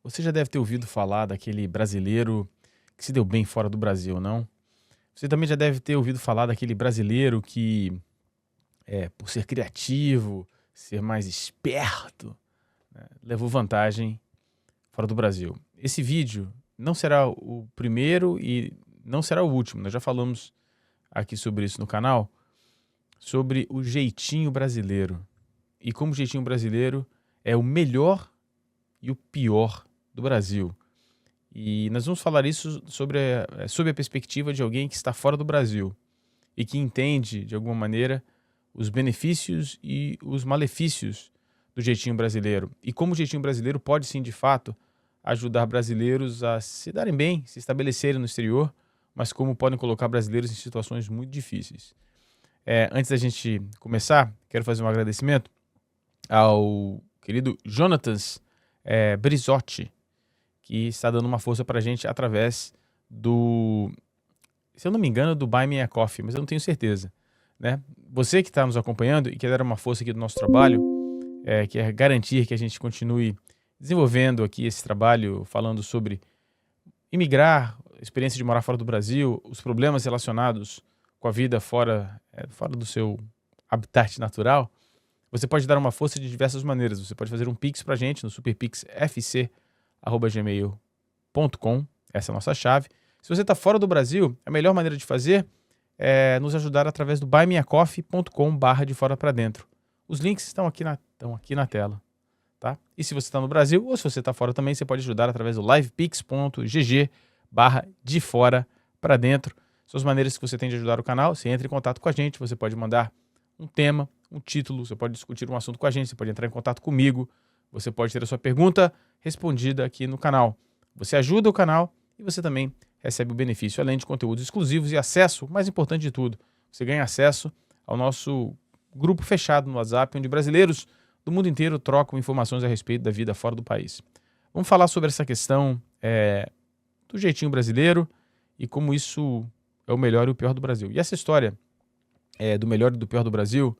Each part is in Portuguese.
Você já deve ter ouvido falar daquele brasileiro que se deu bem fora do Brasil, não? Você também já deve ter ouvido falar daquele brasileiro que, por ser criativo, ser mais esperto, né, levou vantagem fora do Brasil. Esse vídeo não será o primeiro e não será o último. Nós já falamos aqui sobre isso no canal, sobre o jeitinho brasileiro e como o jeitinho brasileiro é o melhor e o pior do Brasil. E nós vamos falar isso sob a perspectiva de alguém que está fora do Brasil e que entende, de alguma maneira, os benefícios e os malefícios do jeitinho brasileiro. E como o jeitinho brasileiro pode, sim, de fato, ajudar brasileiros a se darem bem, se estabelecerem no exterior, mas como podem colocar brasileiros em situações muito difíceis. Antes da gente começar, quero fazer um agradecimento ao querido Jonatas Brizotti, que está dando uma força para a gente através do, se eu não me engano, do Buy Me a Coffee, mas eu não tenho certeza, né? Você que está nos acompanhando e quer dar uma força aqui do nosso trabalho, quer garantir que a gente continue desenvolvendo aqui esse trabalho, falando sobre imigrar, a experiência de morar fora do Brasil, os problemas relacionados com a vida fora do seu habitat natural, você pode dar uma força de diversas maneiras. Você pode fazer um Pix para a gente no superpixfc@gmail.com. Essa é a nossa chave. Se você está fora do Brasil, a melhor maneira de fazer é nos ajudar através do buymeacoffee.com/, de fora para dentro. Os links estão aqui na tela. Tá? E se você está no Brasil ou se você está fora também, você pode ajudar através do livepix.gg/, de fora para dentro. São as maneiras que você tem de ajudar o canal. Você entra em contato com a gente, você pode mandar um tema, um título, você pode discutir um assunto com a gente, você pode entrar em contato comigo, você pode ter a sua pergunta respondida aqui no canal. Você ajuda o canal e você também recebe o benefício, além de conteúdos exclusivos e acesso, o mais importante de tudo, você ganha acesso ao nosso grupo fechado no WhatsApp, onde brasileiros do mundo inteiro trocam informações a respeito da vida fora do país. Vamos falar sobre essa questão do jeitinho brasileiro e como isso é o melhor e o pior do Brasil. E essa história do melhor e do pior do Brasil,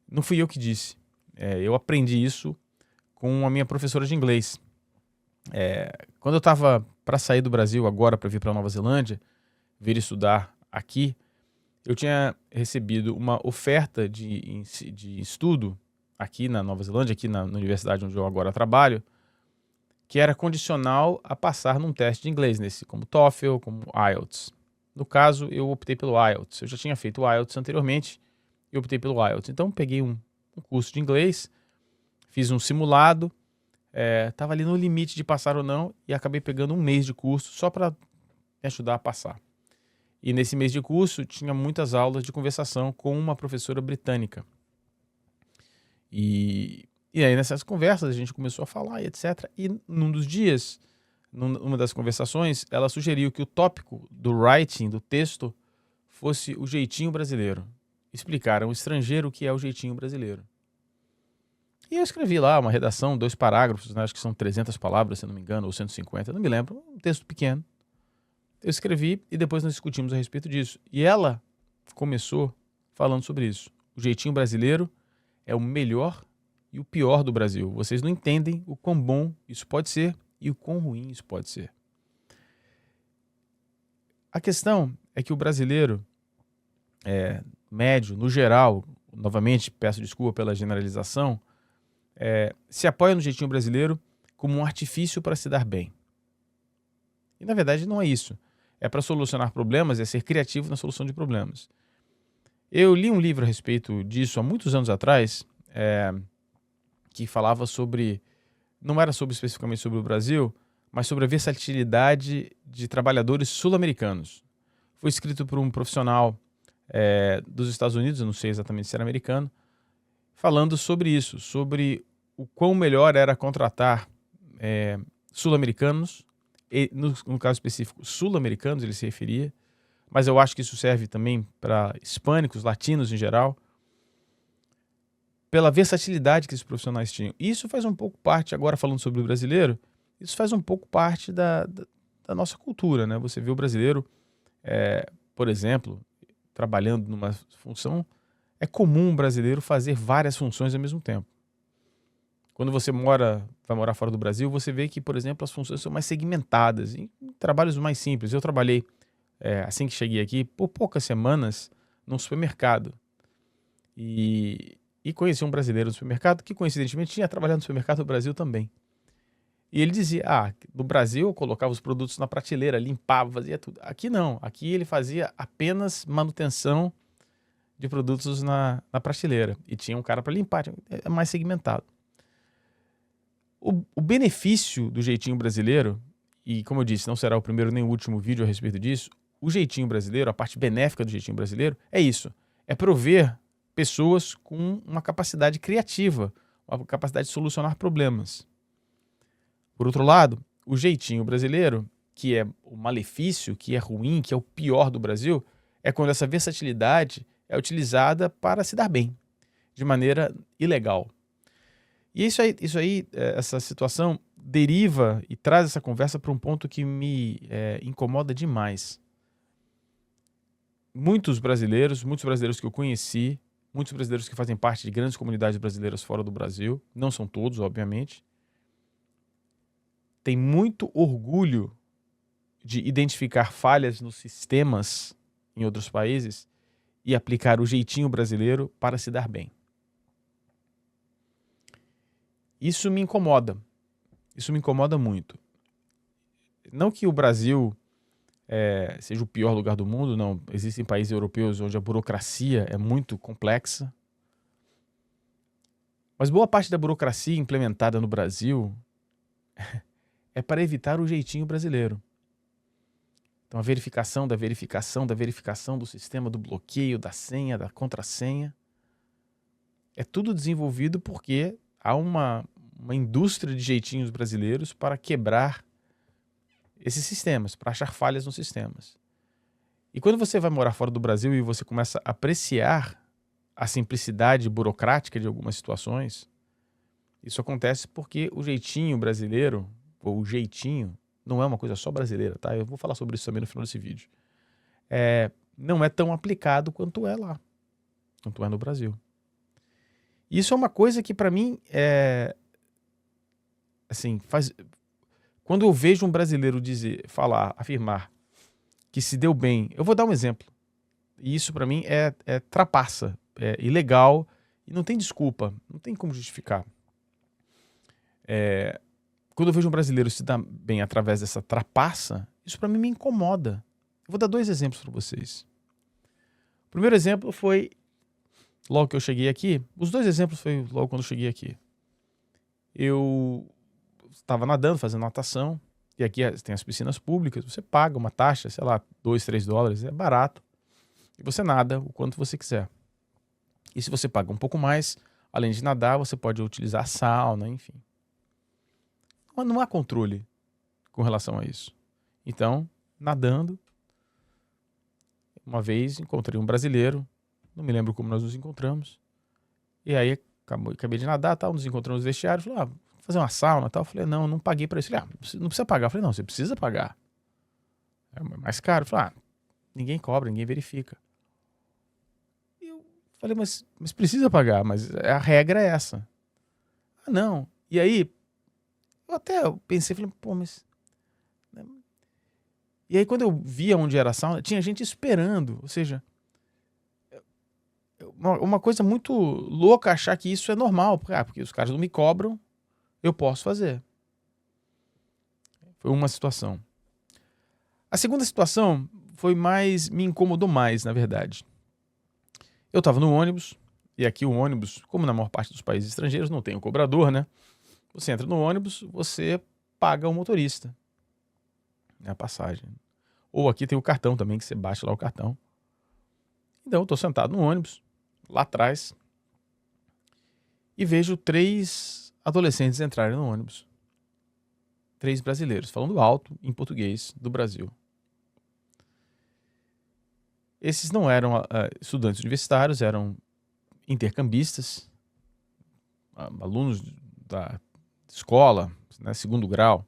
não fui eu que disse. Eu aprendi isso com a minha professora de inglês. Quando eu estava para sair do Brasil agora, para vir para Nova Zelândia, vir estudar aqui, eu tinha recebido uma oferta de estudo aqui na Nova Zelândia, aqui na universidade onde eu agora trabalho, que era condicional a passar num teste de inglês, como TOEFL, como IELTS. No caso, eu optei pelo IELTS. Eu já tinha feito o IELTS anteriormente e optei pelo IELTS. Então, peguei um curso de inglês, fiz um simulado, estava ali no limite de passar ou não e acabei pegando um mês de curso só para me ajudar a passar. E nesse mês de curso tinha muitas aulas de conversação com uma professora britânica. E aí nessas conversas a gente começou a falar e etc. E num dos dias, numa das conversações, ela sugeriu que o tópico do writing, do texto, fosse o jeitinho brasileiro. Explicar ao estrangeiro o que é o jeitinho brasileiro. E eu escrevi lá uma redação, 2 parágrafos, né, acho que são 300 palavras, se não me engano, ou 150, não me lembro, um texto pequeno. Eu escrevi e depois nós discutimos a respeito disso. E ela começou falando sobre isso. O jeitinho brasileiro é o melhor e o pior do Brasil. Vocês não entendem o quão bom isso pode ser e o quão ruim isso pode ser. A questão é que o brasileiro médio, no geral, novamente peço desculpa pela generalização, se apoia no jeitinho brasileiro como um artifício para se dar bem. E na verdade não é isso. É para solucionar problemas, é ser criativo na solução de problemas. Eu li um livro a respeito disso há muitos anos atrás, que falava sobre, não era especificamente sobre o Brasil, mas sobre a versatilidade de trabalhadores sul-americanos. Foi escrito por um profissional dos Estados Unidos, eu não sei exatamente se era americano, falando sobre isso, sobre o quão melhor era contratar sul-americanos, e no caso específico sul-americanos ele se referia, mas eu acho que isso serve também para hispânicos, latinos em geral, pela versatilidade que esses profissionais tinham. E isso faz um pouco parte, agora falando sobre o brasileiro, isso faz um pouco parte da nossa cultura, né? Você vê o brasileiro, por exemplo, trabalhando numa função, é comum um brasileiro fazer várias funções ao mesmo tempo. Quando você vai morar fora do Brasil, você vê que, por exemplo, as funções são mais segmentadas, em trabalhos mais simples. Eu trabalhei, assim que cheguei aqui, por poucas semanas, num supermercado. E conheci um brasileiro no supermercado que, coincidentemente, tinha trabalhado no supermercado do Brasil também. E ele dizia, no Brasil eu colocava os produtos na prateleira, limpava, fazia tudo. Aqui não, aqui ele fazia apenas manutenção de produtos na prateleira. E tinha um cara para limpar, é mais segmentado. O benefício do jeitinho brasileiro, e como eu disse, não será o primeiro nem o último vídeo a respeito disso, o jeitinho brasileiro, a parte benéfica do jeitinho brasileiro, é isso. É prover pessoas com uma capacidade criativa, uma capacidade de solucionar problemas. Por outro lado, o jeitinho brasileiro, que é o malefício, que é ruim, que é o pior do Brasil, é quando essa versatilidade é utilizada para se dar bem, de maneira ilegal. E essa situação deriva e traz essa conversa para um ponto que me incomoda demais. Muitos brasileiros que eu conheci, muitos brasileiros que fazem parte de grandes comunidades brasileiras fora do Brasil, não são todos, obviamente, têm muito orgulho de identificar falhas nos sistemas em outros países e aplicar o jeitinho brasileiro para se dar bem. Isso me incomoda. Isso me incomoda muito. Não que o Brasil seja o pior lugar do mundo, não. Existem países europeus onde a burocracia é muito complexa. Mas boa parte da burocracia implementada no Brasil é para evitar o jeitinho brasileiro. Então a verificação da verificação da verificação do sistema, do bloqueio, da senha, da contrassenha, é tudo desenvolvido porque há uma indústria de jeitinhos brasileiros para quebrar esses sistemas, para achar falhas nos sistemas. E quando você vai morar fora do Brasil e você começa a apreciar a simplicidade burocrática de algumas situações, isso acontece porque o jeitinho brasileiro, ou o jeitinho, não é uma coisa só brasileira, tá? Eu vou falar sobre isso também no final desse vídeo. Não é tão aplicado quanto é lá, quanto é no Brasil. Isso é uma coisa que para mim quando eu vejo um brasileiro afirmar que se deu bem, eu vou dar um exemplo. E isso para mim é trapaça, é ilegal e não tem desculpa, não tem como justificar. Quando eu vejo um brasileiro se dar bem através dessa trapaça, isso para mim me incomoda. Eu vou dar 2 exemplos para vocês. O primeiro exemplo foi logo que eu cheguei aqui. Os 2 exemplos foi logo quando eu cheguei aqui. Eu estava nadando, fazendo natação, e aqui tem as piscinas públicas, você paga uma taxa, sei lá, $2, $3, é barato, e você nada o quanto você quiser. E se você paga um pouco mais, além de nadar, você pode utilizar a sauna, enfim. Mas não há controle com relação a isso. Então, nadando, uma vez encontrei um brasileiro, não me lembro como nós nos encontramos, e aí acabei de nadar, nos encontramos no vestiário, falei, vou fazer uma sauna e tal. Eu falei, não paguei para isso. Ele não precisa pagar. Eu falei, não, você precisa pagar. É mais caro. Eu falei, ninguém cobra, ninguém verifica. E eu falei, mas precisa pagar, mas a regra é essa. Não. E aí, eu até pensei, falei, mas... E aí quando eu via onde era a sauna, tinha gente esperando, ou seja... Uma coisa muito louca achar que isso é normal, porque os caras não me cobram, eu posso fazer. Foi uma situação. A segunda situação me incomodou mais, na verdade. Eu estava no ônibus, e aqui o ônibus, como na maior parte dos países estrangeiros, não tem o cobrador, né? Você entra no ônibus, você paga o motorista, a passagem. Ou aqui tem o cartão também, que você baixa lá o cartão. Então eu estou sentado no ônibus, lá atrás, e vejo 3 adolescentes entrarem no ônibus. 3 brasileiros, falando alto em português do Brasil. Esses não eram estudantes universitários, eram intercambistas, alunos da escola, né, 2º grau.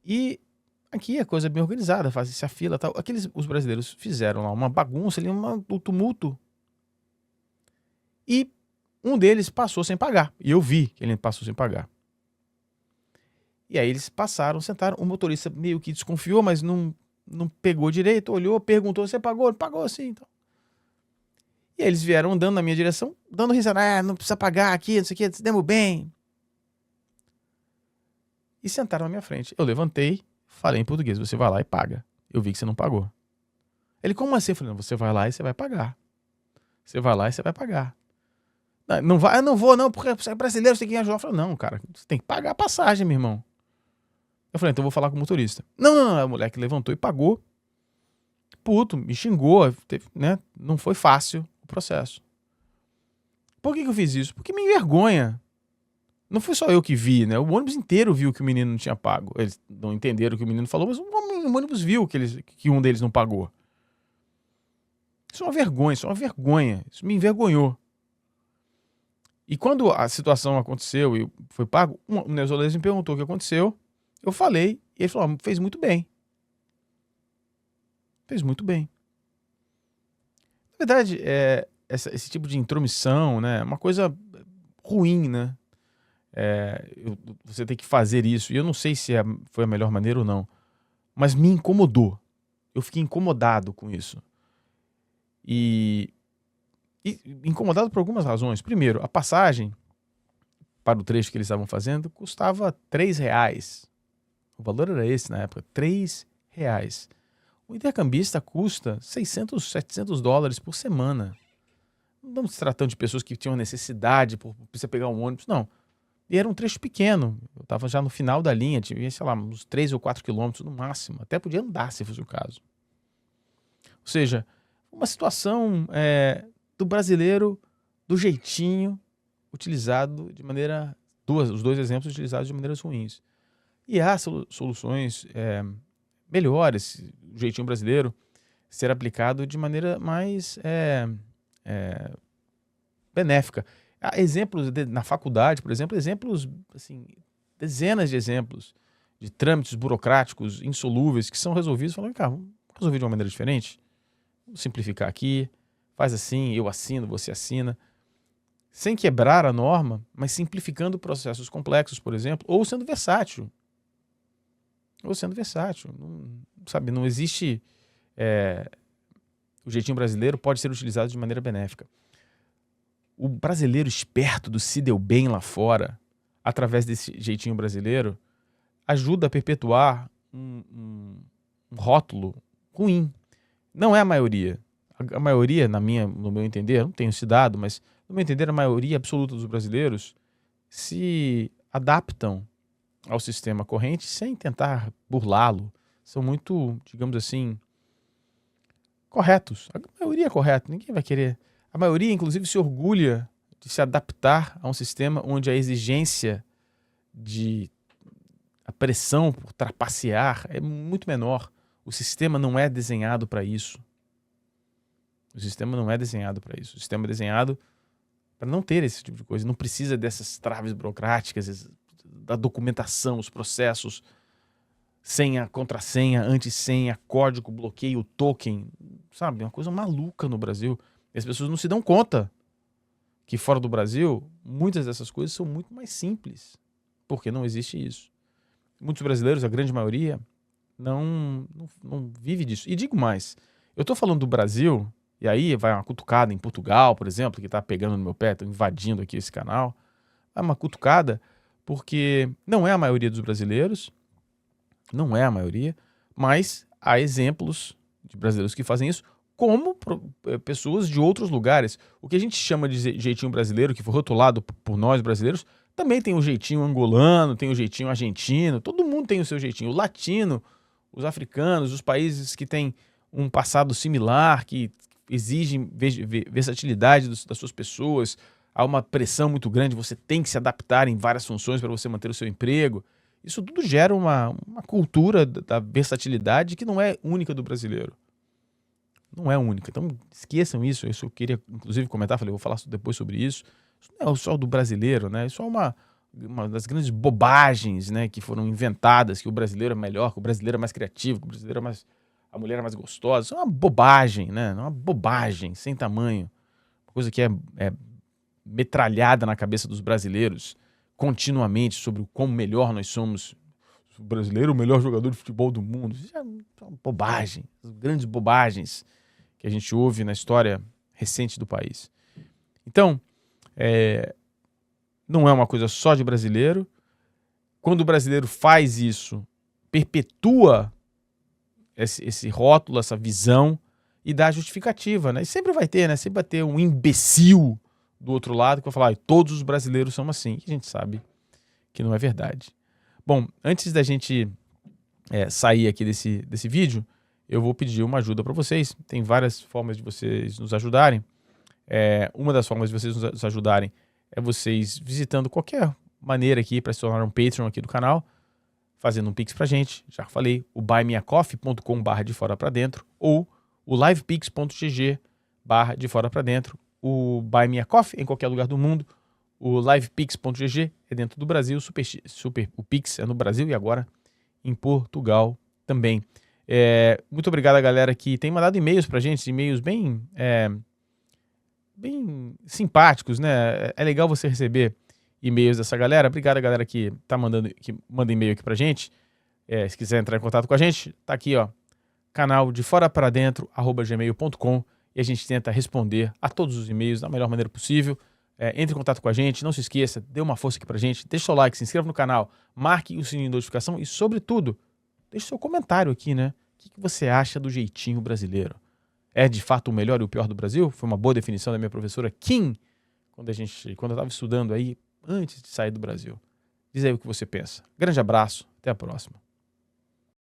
E aqui a coisa é bem organizada, faz-se a fila e tal. Os brasileiros fizeram lá uma bagunça, um tumulto. E um deles passou sem pagar. E eu vi que ele passou sem pagar. E aí eles passaram, sentaram, o motorista meio que desconfiou, mas não pegou direito, olhou, perguntou, você pagou? Ele pagou sim, então. E aí eles vieram andando na minha direção, dando risada, não precisa pagar aqui, não sei o que, se demos bem. E sentaram na minha frente. Eu levantei, falei em português, você vai lá e paga. Eu vi que você não pagou. Ele, como assim? Eu falei, não, você vai lá e você vai pagar. Você vai lá e você vai pagar. Não vai, eu não vou não, porque você é brasileiro, você tem que ajudar. Eu falei, não, cara, você tem que pagar a passagem, meu irmão. Eu falei, então eu vou falar com o motorista. Não, a moleque levantou e pagou. Puto, me xingou, né? Não foi fácil o processo. Por que eu fiz isso? Porque me envergonha. Não foi só eu que vi, né? O ônibus inteiro viu que o menino não tinha pago. Eles não entenderam o que o menino falou, mas o ônibus viu que um deles não pagou. Isso é uma vergonha, isso é uma vergonha. Isso me envergonhou. E quando a situação aconteceu e foi pago, um neozelandês me perguntou o que aconteceu. Eu falei e ele falou, fez muito bem. Fez muito bem. Na verdade, esse tipo de intromissão, né, é uma coisa ruim, né? Você tem que fazer isso. E eu não sei se foi a melhor maneira ou não. Mas me incomodou. Eu fiquei incomodado com isso. E incomodado por algumas razões. Primeiro, a passagem para o trecho que eles estavam fazendo custava R$3. O valor era esse na época, R$3. O intercambista custa 600, 700 dólares por semana. Não estamos se tratando de pessoas que tinham necessidade por precisar pegar um ônibus, não. E era um trecho pequeno. Eu estava já no final da linha, tinha, sei lá, uns 3 ou 4 quilômetros no máximo. Até podia andar, se fosse o caso. Ou seja, uma situação do brasileiro, do jeitinho, utilizado de maneira... os dois exemplos utilizados de maneiras ruins. E há soluções melhores, o jeitinho brasileiro, ser aplicado de maneira mais benéfica. Há exemplos na faculdade, por exemplo, exemplos, assim, dezenas de exemplos de trâmites burocráticos insolúveis que são resolvidos, falando, cara, vamos resolver de uma maneira diferente? Vamos simplificar aqui, faz assim, eu assino, você assina, sem quebrar a norma, mas simplificando processos complexos, por exemplo, ou sendo versátil. Não existe... o jeitinho brasileiro pode ser utilizado de maneira benéfica. O brasileiro esperto do se deu bem lá fora, através desse jeitinho brasileiro, ajuda a perpetuar um rótulo ruim. Não é a maioria. A maioria, no meu entender, não tenho esse dado, mas no meu entender, a maioria absoluta dos brasileiros se adaptam ao sistema corrente sem tentar burlá-lo. São muito, digamos assim, corretos. A maioria é correta, ninguém vai querer. A maioria, inclusive, se orgulha de se adaptar a um sistema onde a exigência a pressão por trapacear é muito menor. O sistema não é desenhado para isso. O sistema não é desenhado para isso. O sistema é desenhado para não ter esse tipo de coisa. Não precisa dessas traves burocráticas, da documentação, os processos, senha, contrassenha, antissenha, código, bloqueio, token, sabe? É uma coisa maluca no Brasil. E as pessoas não se dão conta que fora do Brasil, muitas dessas coisas são muito mais simples, porque não existe isso. Muitos brasileiros, a grande maioria, não vive disso. E digo mais, eu estou falando do Brasil, e aí vai uma cutucada em Portugal, por exemplo, que está pegando no meu pé, está invadindo aqui esse canal, é uma cutucada porque não é a maioria dos brasileiros, não é a maioria, mas há exemplos de brasileiros que fazem isso, como pessoas de outros lugares. O que a gente chama de jeitinho brasileiro, que foi rotulado por nós brasileiros, também tem o jeitinho angolano, tem o jeitinho argentino, todo mundo tem o seu jeitinho. O latino, os africanos, os países que têm um passado similar, que exigem versatilidade das suas pessoas, há uma pressão muito grande, você tem que se adaptar em várias funções para você manter o seu emprego. Isso tudo gera uma cultura da versatilidade que não é única do brasileiro. Não é única. Então, esqueçam isso. Isso eu queria, inclusive, comentar. Falei, vou falar depois sobre isso. Isso não é só do brasileiro, né? Isso é uma das grandes bobagens, né, que foram inventadas, que o brasileiro é melhor, que o brasileiro é mais criativo, que o brasileiro é mais... a mulher é mais gostosa. Isso é uma bobagem, né? Uma bobagem sem tamanho. Uma coisa que é metralhada na cabeça dos brasileiros continuamente sobre o quão melhor nós somos, o brasileiro é o melhor jogador de futebol do mundo. Isso é uma bobagem, as grandes bobagens que a gente ouve na história recente do país. Então, não é uma coisa só de brasileiro. Quando o brasileiro faz isso, perpetua esse rótulo, essa visão e dá justificativa, né? E sempre vai ter, né? Sempre vai ter um imbecil do outro lado que vai falar, todos os brasileiros são assim. E a gente sabe que não é verdade. Bom, antes da gente sair aqui desse vídeo, eu vou pedir uma ajuda para vocês. Tem várias formas de vocês nos ajudarem. Uma das formas de vocês nos ajudarem é vocês visitando qualquer maneira aqui para se tornar um Patreon aqui do canal, fazendo um Pix pra gente, já falei, o buymeacoffee.com/, ou o livepix.gg/, o Buy Me a Coffee em qualquer lugar do mundo, o livepix.gg é dentro do Brasil, o Pix é no Brasil e agora em Portugal também. Muito obrigado a galera que tem mandado e-mails pra gente, e-mails bem simpáticos, né? É legal você receber e-mails dessa galera. Obrigado a galera que manda e-mail aqui pra gente. Se quiser entrar em contato com a gente, tá aqui, ó, canal de foraparadentro@gmail.com, e a gente tenta responder a todos os e-mails da melhor maneira possível. Entre em contato com a gente, não se esqueça, dê uma força aqui pra gente, deixe seu like, se inscreva no canal, marque o sininho de notificação e, sobretudo, deixe seu comentário aqui, né? O que você acha do jeitinho brasileiro? É de fato o melhor e o pior do Brasil? Foi uma boa definição da minha professora Kim, quando eu estava estudando aí, antes de sair do Brasil. Diz aí o que você pensa. Grande abraço, até a próxima.